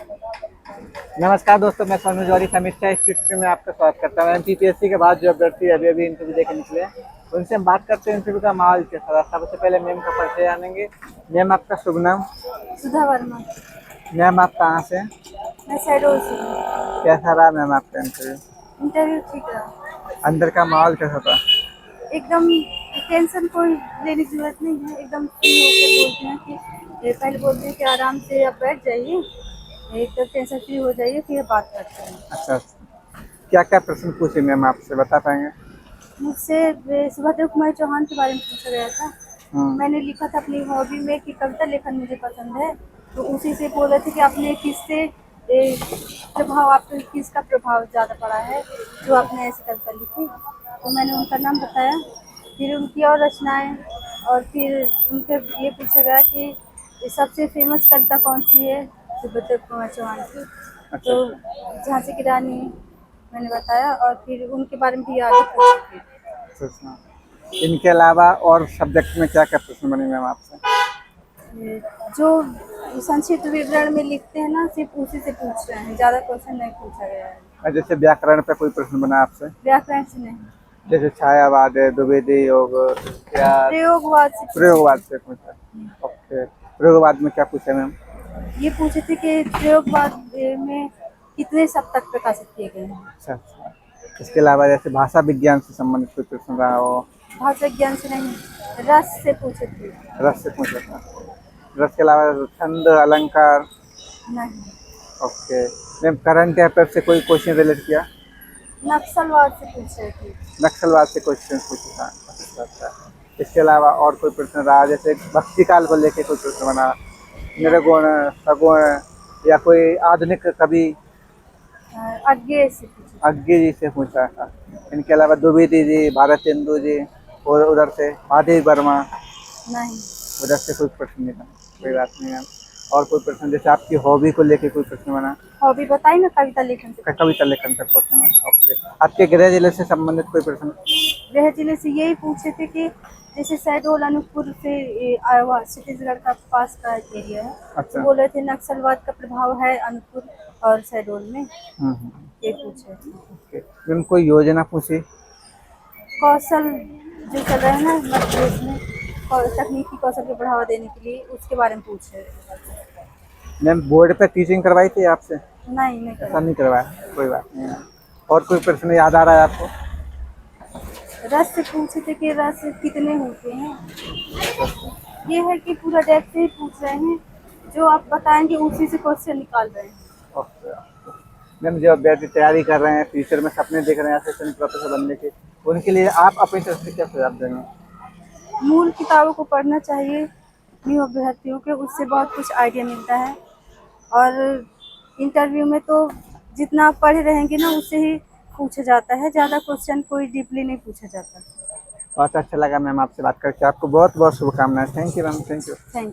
नमस्कार दोस्तों, मैं सोनू जौहरी समीक्षा इंस्टीट्यूट में आपका स्वागत करता हूँ। एमपीपीएससी के बाद जो अभ्यर्थी अभी अभी इंटरव्यू देकर निकले हैं, उनसे हम बात करते हैं इंटरव्यू का माहौल कैसा रहा। सबसे पहले मैम का परिचय जानेंगे। मैम, आपका शुभ नाम? सुधा वर्मा। मैम, आप कहाँ से हैं? मैं शहडोल से हूँ। कैसा रहा मैम आपका इंटरव्यू? इंटरव्यू ठीक रहा। अंदर का माहौल कैसा था? एकदम टेंशन कोई लेने की जरूरत नहीं है, एकदम फ्री होकर बोलते हैं कि पहले बोलते हैं कि आराम से आप बैठ जाइए, एकदम टेंशन फ्री हो जाइए, फिर बात करते हैं। अच्छा, क्या क्या प्रश्न पूछे मैम आपसे, बता पाएंगे? मुझसे सुभद्रा कुमारी चौहान के बारे में पूछा गया था। मैंने लिखा था अपनी हॉबी में कि कविता लेखन मुझे पसंद है, तो उसी से बोल रहे थे कि आपने किससे प्रभाव, आपको किसका प्रभाव ज़्यादा पड़ा है जो आपने ऐसी कविता लिखी। तो मैंने उनका नाम बताया, फिर उनकी और रचनाएं, और फिर उनके ये पूछा गया कि सबसे फेमस कविता कौन सी है सुभद्रा कुमारी चौहान की। तो झांसी की रानी मैंने बताया, और फिर उनके बारे में भी आगे पूछा। अच्छा, इनके अलावा और सब्जेक्ट में क्या क्या प्रश्न बने मैम आपसे? जो संक्षिप्त विवरण में लिखते हैं ना, सिर्फ उसी से पूछ रहे हैं, ज़्यादा क्वेश्चन नहीं पूछा गया है। जैसे व्याकरण पे कोई प्रश्न बना आपसे? व्याकरण से नहीं, जैसे छायावाद है, द्विवेदी योग या प्रयोगवाद से पूछा? ओके, प्रयोगवाद में क्या पूछा मैम? ये पूछे थे कि प्रयोगवाद में कितने सप्तक प्रकाशित किए गए हैं। अच्छा अच्छा। इसके अलावा जैसे भाषा विज्ञान से संबंधित कोई प्रश्न रहा हो? भाषा ज्ञान से नहीं, रस से पूछे थे। रस से पूछा था? रस के अलावा छंद अलंकार? नहीं। ओके मैम, करंट अफेयर से कोई क्वेश्चन रिलेट किया? नक्सलवाद से पूछ रहे थे। नक्सलवाद से क्वेश्चन पूछा था? अच्छा अच्छा। इसके अलावा और कोई प्रश्न रहा, जैसे भक्ति काल को लेके कोई प्रश्न बना? निर्गुण, सगुण या कोई आधुनिक कवि? अज्ञेय से पूछे थे। अज्ञे जी से पूछा था। इनके अलावा द्विवेदी जी, भारतेंदु जी, और उधर से महादेव वर्मा, नहीं। उधर से कोई प्रश्न नहीं था? कोई बात नहीं मैम। और कोई प्रश्न, जैसे आपकी हॉबी को लेके कोई प्रश्न बना? हॉबी बताई ना, कविता लेखन से। कविता लेखन का प्रश्न बना। ओके, आपके गृह जिले से संबंधित कोई प्रश्न? गृह जिले से यही पूछे थे कि जैसे शहडोल अनूपपुर से आया छत्तीसगढ़ का पास का एरिया है। अच्छा। तो बोल रहे थे नक्सलवाद का प्रभाव है अनूपपुर और शहडोल में। ये पूछे थे। ओके मैम, कोई योजना पूछी? कौशल जो चल रहा है ना मध्य प्रदेश में, तकनीकी कौशल को बढ़ावा देने के लिए, उसके बारे में पूछे। मैम, बोर्ड पे टीचिंग करवाई थी आपसे? नहीं ऐसा नहीं करवाया, कोई बात नहीं मैम। और कोई प्रश्न याद आ रहा है आपको? रस से पूछे थे कि रस कितने होते हैं। ये है कि पूरा डेप्थ से ही पूछ रहे हैं, जो आप बताएंगे उसी से क्वेश्चन निकाल रहे हैं। ओके मैम, जो अभ्यर्थी तैयारी कर रहे हैं, फ्यूचर में सपने देख रहे हैं असिस्टेंट प्रोफेसर बनने के, उनके लिए आप अपनी तरफ से क्या सुझाव देंगे? मूल किताबों को पढ़ना चाहिए न्यू अभ्यर्थियों के, उससे बहुत कुछ आइडिया मिलता है। और इंटरव्यू में तो जितना आप पढ़े रहेंगे ना, उससे ही पूछा जाता है, ज़्यादा क्वेश्चन कोई डीपली नहीं पूछा जाता। बहुत अच्छा लगा मैम आपसे बात करके। आपको बहुत बहुत शुभकामनाएं। Thank you ma'am, thank you. Thank you.